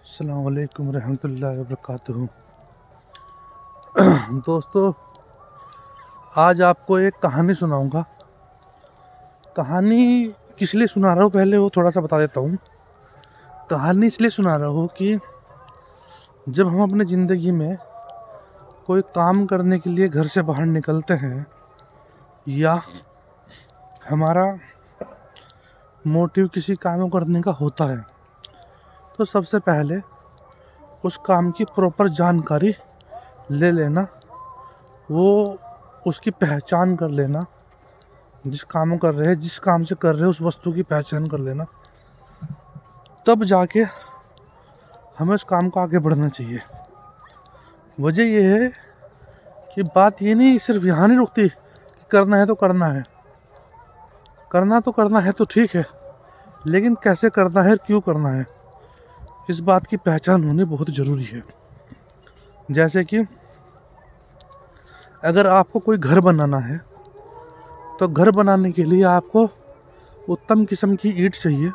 अस्सलाम वालेकुम रहमतुल्लाहि व बरकातुहू। दोस्तों, आज आपको एक कहानी सुनाऊंगा। कहानी किस लिए सुना रहा हूँ पहले वो थोड़ा सा बता देता हूँ। कहानी इसलिए सुना रहा हूँ कि जब हम अपने ज़िंदगी में कोई काम करने के लिए घर से बाहर निकलते हैं या हमारा मोटिव किसी काम को करने का होता है, तो सबसे पहले उस काम की प्रॉपर जानकारी ले लेना, वो उसकी पहचान कर लेना, जिस काम को कर रहे हैं, जिस काम से कर रहे हैं उस वस्तु की पहचान कर लेना, तब जाके हमें उस काम को आगे बढ़ना चाहिए। वजह यह है कि बात ये नहीं सिर्फ यहाँ नहीं रुकती कि करना है तो करना है, करना है तो ठीक है, लेकिन कैसे करना है, क्यों करना है, इस बात की पहचान होनी बहुत ज़रूरी है। जैसे कि अगर आपको कोई घर बनाना है तो घर बनाने के लिए आपको उत्तम किस्म की ईंट चाहिए,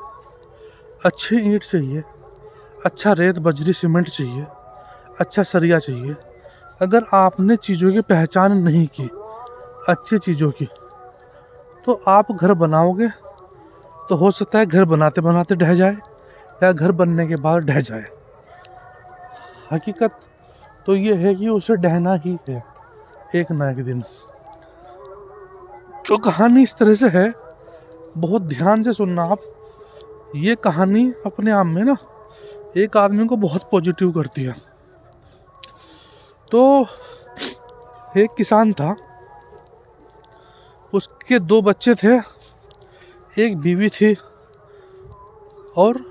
अच्छी ईंट चाहिए, अच्छा रेत बजरी सीमेंट चाहिए, अच्छा सरिया चाहिए। अगर आपने चीज़ों की पहचान नहीं की, अच्छी चीज़ों की, तो आप घर बनाओगे तो हो सकता है घर बनाते बनाते ढह जाए या घर बनने के बाद ढह जाए। हकीकत तो ये है कि उसे ढहना ही है एक ना एक दिन। तो कहानी इस तरह से है, बहुत ध्यान से सुनना आप। ये कहानी अपने आप में ना एक आदमी को बहुत पॉजिटिव करती है। तो एक किसान था, उसके 2 बच्चे थे, एक बीवी थी, और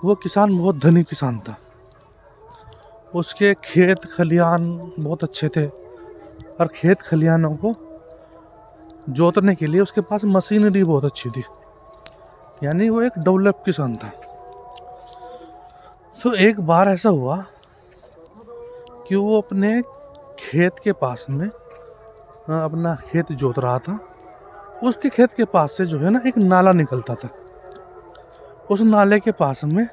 वो किसान बहुत धनी किसान था। उसके खेत खलिहान बहुत अच्छे थे और खेत खलिहानों को जोतने के लिए उसके पास मशीनरी बहुत अच्छी थी, यानी वो एक डेवलप किसान था। तो एक बार ऐसा हुआ कि वो अपने खेत के पास में अपना खेत जोत रहा था। उसके खेत के पास से जो है ना एक नाला निकलता था। उस नाले के पास में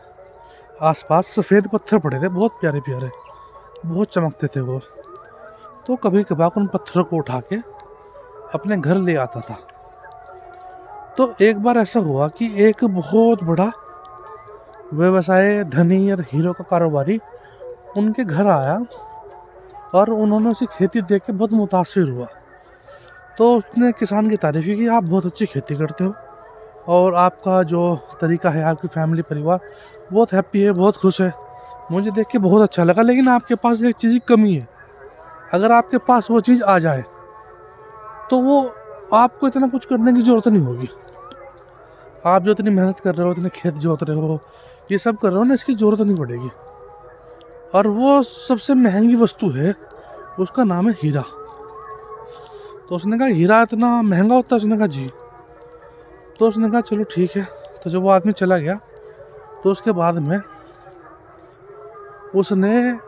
आसपास सफ़ेद पत्थर पड़े थे, बहुत प्यारे प्यारे, बहुत चमकते थे वो। तो कभी कभार उन पत्थरों को उठा के अपने घर ले आता था। तो एक बार ऐसा हुआ कि एक बहुत बड़ा व्यवसाय धनी और हीरो का कारोबारी उनके घर आया और उन्होंने उसकी खेती देख के बहुत मुतासिर हुआ। तो उसने किसान की तारीफ़ की कि आप बहुत अच्छी खेती करते हो और आपका जो तरीका है, आपकी फैमिली परिवार बहुत हैप्पी है, बहुत खुश है, मुझे देख के बहुत अच्छा लगा। लेकिन आपके पास एक चीज़ की कमी है, अगर आपके पास वो चीज़ आ जाए तो वो आपको इतना कुछ करने की ज़रूरत नहीं होगी। आप जो इतनी मेहनत कर रहे हो, इतने खेत जोत रहे हो, ये सब कर रहे हो ना, इसकी ज़रूरत नहीं पड़ेगी। और वो सबसे महंगी वस्तु है, उसका नाम है हीरा। तो उसने कहा हीरा इतना महंगा होता है? उसने कहा जी। तो उसने कहा चलो ठीक है। तो जब वो आदमी चला गया तो उसके बाद में उसने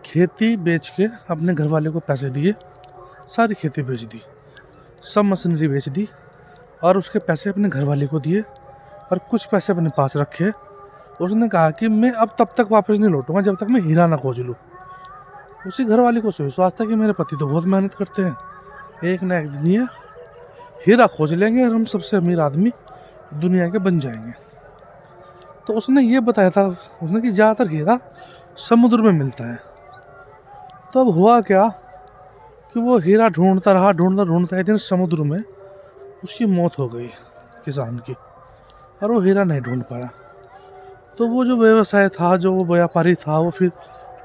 खेती बेच के अपने घर वाले को पैसे दिए, सारी खेती बेच दी, सब मशीनरी बेच दी और उसके पैसे अपने घर वाले को दिए और कुछ पैसे अपने पास रखे। उसने कहा कि मैं अब तब तक वापस नहीं लौटूंगा जब तक मैं हीरा ना खोज लूँ। उसी घर वाले को विश्वास था कि मेरे पति तो बहुत मेहनत करते हैं, एक ना एक दिन ये हीरा खोज लेंगे और हम सबसे अमीर आदमी दुनिया के बन जाएंगे। तो उसने ये बताया था उसने कि ज़्यादातर हीरा समुद्र में मिलता है। तो अब हुआ क्या कि वो हीरा ढूंढता रहा, ढूंढता एक दिन समुद्र में उसकी मौत हो गई किसान की, और वो हीरा नहीं ढूंढ पाया। तो वो जो व्यवसाय था, जो वो व्यापारी था, वो फिर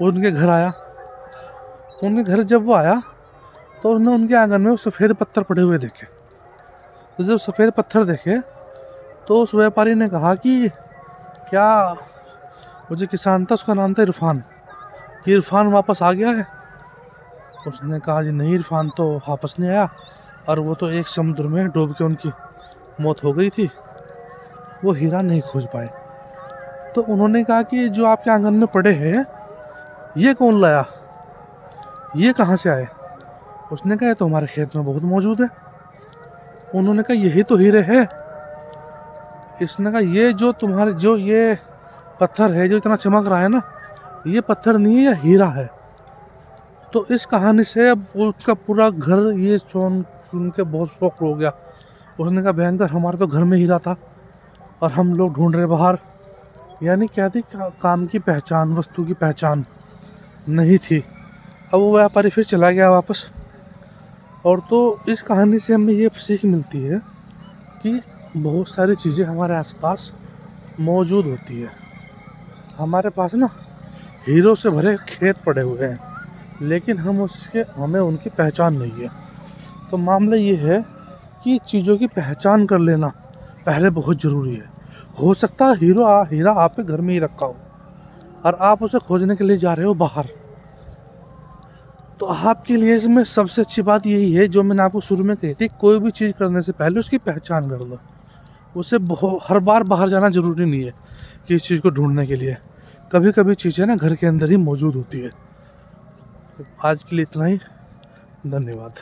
उनके घर आया। उनके घर जब वो आया तो उसने उनके आंगन में वो सफ़ेद पत्थर पड़े हुए देखे। तो जब सफ़ेद पत्थर देखे तो उस व्यापारी ने कहा कि क्या, वो जो किसान था उसका नाम था इरफान, कि इरफान वापस आ गया है? उसने कहा जी नहीं, इरफान तो वापस नहीं आया, और वो तो एक समुद्र में डूब के उनकी मौत हो गई थी, वो हीरा नहीं खोज पाए। तो उन्होंने कहा कि जो आपके आंगन में पड़े हैं ये कौन लाया, ये कहाँ से आए? उसने कहा ये तो हमारे खेत में बहुत मौजूद है। उन्होंने कहा यही तो हीरे है। इसने कहा ये जो तुम्हारे जो ये पत्थर है जो इतना चमक रहा है ना, ये पत्थर नहीं है, यह हीरा है। तो इस कहानी से अब उसका पूरा घर ये सुन के बहुत शौक हो गया। उसने कहा भयंकर, हमारे तो घर में हीरा था और हम लोग ढूंढ रहे बाहर। यानी क्या थी, काम की पहचान, वस्तु की पहचान नहीं थी। अब वो व्यापारी फिर चला गया वापस। और तो इस कहानी से हमें ये सीख मिलती है कि बहुत सारी चीज़ें हमारे आसपास मौजूद होती है। हमारे पास ना हीरो से भरे खेत पड़े हुए हैं, लेकिन हमें उनकी पहचान नहीं है। तो मामला ये है कि चीज़ों की पहचान कर लेना पहले बहुत ज़रूरी है। हो सकता है हीरा आपके घर में ही रखा हो और आप उसे खोजने के लिए जा रहे हो बाहर। तो आपके लिए इसमें सबसे अच्छी बात यही है, जो मैंने आपको शुरू में कही थी, कोई भी चीज़ करने से पहले उसकी पहचान कर लो। उसे हर बार बाहर जाना ज़रूरी नहीं है कि इस चीज़ को ढूंढने के लिए। कभी कभी चीज़ें ना घर के अंदर ही मौजूद होती है। आज के लिए इतना ही, धन्यवाद।